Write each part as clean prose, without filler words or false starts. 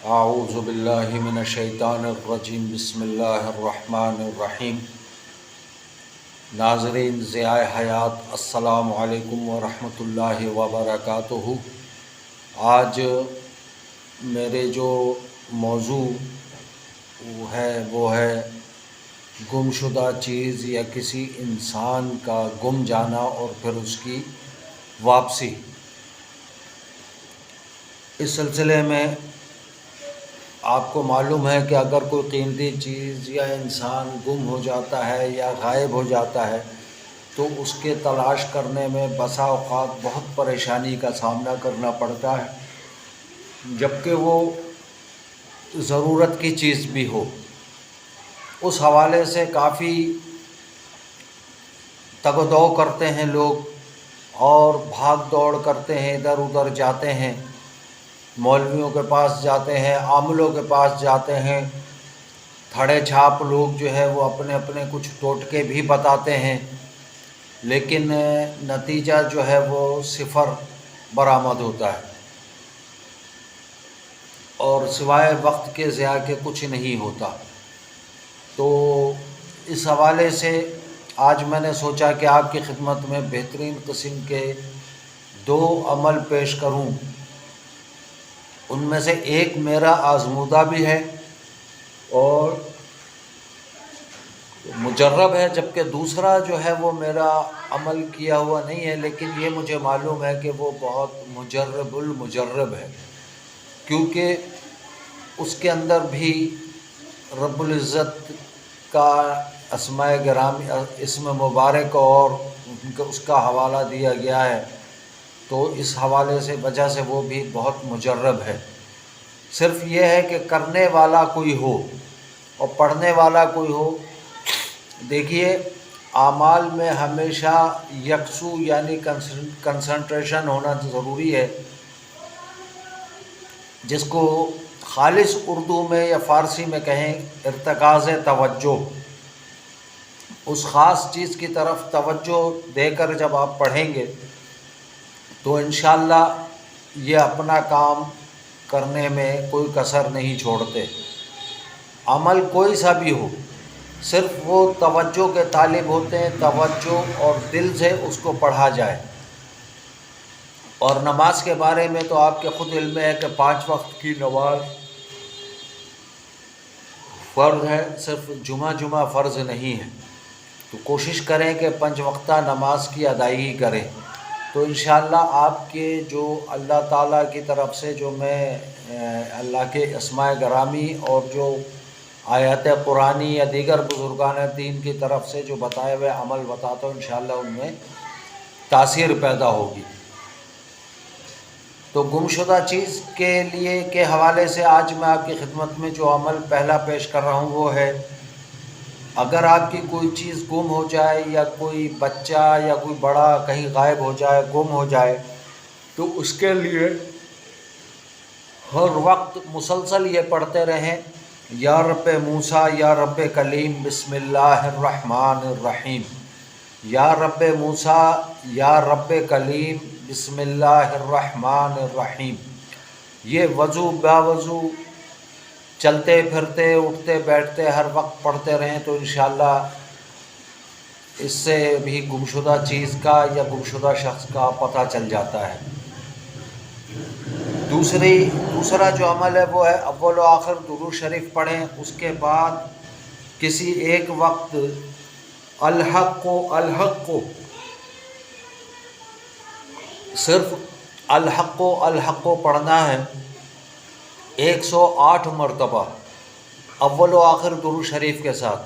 اعوذ باللہ من الشیطان الرجیم بسم اللہ الرحمن الرحیم۔ ناظرین ضیاء حیات، السلام علیکم ورحمۃ اللہ وبرکاتہ۔ آج میرے جو موضوع وہ ہے گم شدہ چیز یا کسی انسان کا گم جانا اور پھر اس کی واپسی۔ اس سلسلے میں آپ کو معلوم ہے کہ اگر کوئی قیمتی چیز یا انسان گم ہو جاتا ہے یا غائب ہو جاتا ہے تو اس کے تلاش کرنے میں بسا اوقات بہت پریشانی کا سامنا کرنا پڑتا ہے، جبکہ وہ ضرورت کی چیز بھی ہو۔ اس حوالے سے کافی تگ و دو کرتے ہیں لوگ اور بھاگ دوڑ کرتے ہیں، ادھر ادھر جاتے ہیں، مولویوں کے پاس جاتے ہیں، عاملوں کے پاس جاتے ہیں، تھڑے چھاپ لوگ جو ہے وہ اپنے اپنے کچھ ٹوٹکے بھی بتاتے ہیں، لیکن نتیجہ جو ہے وہ صفر برآمد ہوتا ہے اور سوائے وقت کے ضیاع کے کچھ نہیں ہوتا۔ تو اس حوالے سے آج میں نے سوچا کہ آپ کی خدمت میں بہترین قسم کے 2 عمل پیش کروں۔ ان میں سے ایک میرا آزمودہ بھی ہے اور مجرب ہے، جبکہ دوسرا جو ہے وہ میرا عمل کیا ہوا نہیں ہے، لیکن یہ مجھے معلوم ہے کہ وہ بہت مجرب المجرب ہے، کیونکہ اس کے اندر بھی رب العزت کا اسماء گرامی، اسم مبارک اور اس کا حوالہ دیا گیا ہے، تو اس حوالے سے وجہ سے وہ بھی بہت مجرب ہے۔ صرف یہ ہے کہ کرنے والا کوئی ہو اور پڑھنے والا کوئی ہو۔ دیکھیے، اعمال میں ہمیشہ یکسو یعنی کنسنٹریشن ہونا ضروری ہے، جس کو خالص اردو میں یا فارسی میں کہیں ارتکاز توجہ۔ اس خاص چیز کی طرف توجہ دے کر جب آپ پڑھیں گے تو انشاءاللہ یہ اپنا کام کرنے میں کوئی کسر نہیں چھوڑتے۔ عمل کوئی سا بھی ہو، صرف وہ توجہ کے طالب ہوتے ہیں، توجہ اور دل سے اس کو پڑھا جائے۔ اور نماز کے بارے میں تو آپ کے خود علم ہے کہ 5 وقت کی نماز فرض ہے، صرف جمعہ فرض نہیں ہے، تو کوشش کریں کہ 5 وقتہ نماز کی ادائیگی کریں، تو انشاءاللہ آپ کے جو اللہ تعالیٰ کی طرف سے جو میں اللہ کے اسماء گرامی اور جو آیات قرآنی یا دیگر بزرگان دین کی طرف سے جو بتائے ہوئے عمل بتاتا ہوں، انشاءاللہ ان میں تاثیر پیدا ہوگی۔ تو گمشدہ چیز کے حوالے سے آج میں آپ کی خدمت میں جو عمل پہلا پیش کر رہا ہوں وہ ہے، اگر آپ کی کوئی چیز گم ہو جائے یا کوئی بچہ یا کوئی بڑا کہیں غائب ہو جائے، گم ہو جائے، تو اس کے لیے ہر وقت مسلسل یہ پڑھتے رہیں، یا رب موسیٰ یا رب کلیم بسم اللہ الرحمن الرحیم، یا رب موسیٰ یا رب کلیم بسم اللہ الرحمن الرحیم۔ یہ وضو با وضو چلتے پھرتے اٹھتے بیٹھتے ہر وقت پڑھتے رہیں تو انشاءاللہ اس سے بھی گمشدہ چیز کا یا گمشدہ شخص کا پتہ چل جاتا ہے۔ دوسرا جو عمل ہے وہ ہے اول و آخر درود شریف پڑھیں، اس کے بعد کسی ایک وقت الحق کو صرف الحق کو پڑھنا ہے 108 مرتبہ اول و آخر درود شریف کے ساتھ،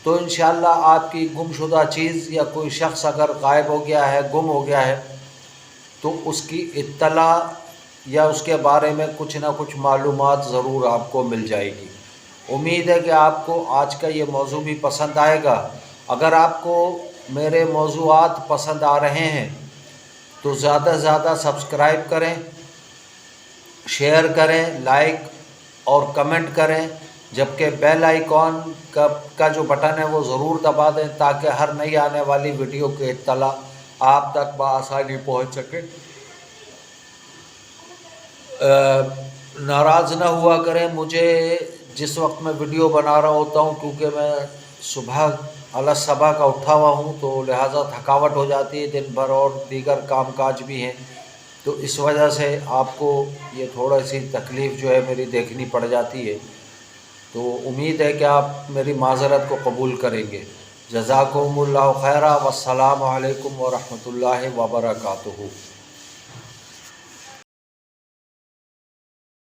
تو انشاءاللہ آپ کی گمشدہ چیز یا کوئی شخص اگر غائب ہو گیا ہے، گم ہو گیا ہے، تو اس کی اطلاع یا اس کے بارے میں کچھ نہ کچھ معلومات ضرور آپ کو مل جائے گی۔ امید ہے کہ آپ کو آج کا یہ موضوع بھی پسند آئے گا۔ اگر آپ کو میرے موضوعات پسند آ رہے ہیں تو زیادہ سے زیادہ سبسکرائب کریں، شیئر کریں، لائک اور کمنٹ کریں، جبکہ بیل آئیکن کا جو بٹن ہے وہ ضرور دبا دیں تاکہ ہر نئی آنے والی ویڈیو کی اطلاع آپ تک بآسانی پہنچ سکے۔ ناراض نہ ہوا کریں مجھے جس وقت میں ویڈیو بنا رہا ہوتا ہوں، کیونکہ میں صبح صبح کا اٹھا ہوا ہوں، تو لہٰذا تھکاوٹ ہو جاتی ہے دن بھر اور دیگر کام کاج بھی ہیں، تو اس وجہ سے آپ کو یہ تھوڑا سی تکلیف جو ہے میری دیکھنی پڑ جاتی ہے، تو امید ہے کہ آپ میری معذرت کو قبول کریں گے۔ جزاکم اللہ خیرہ، والسلام علیکم ورحمۃ اللہ وبرکاتہ۔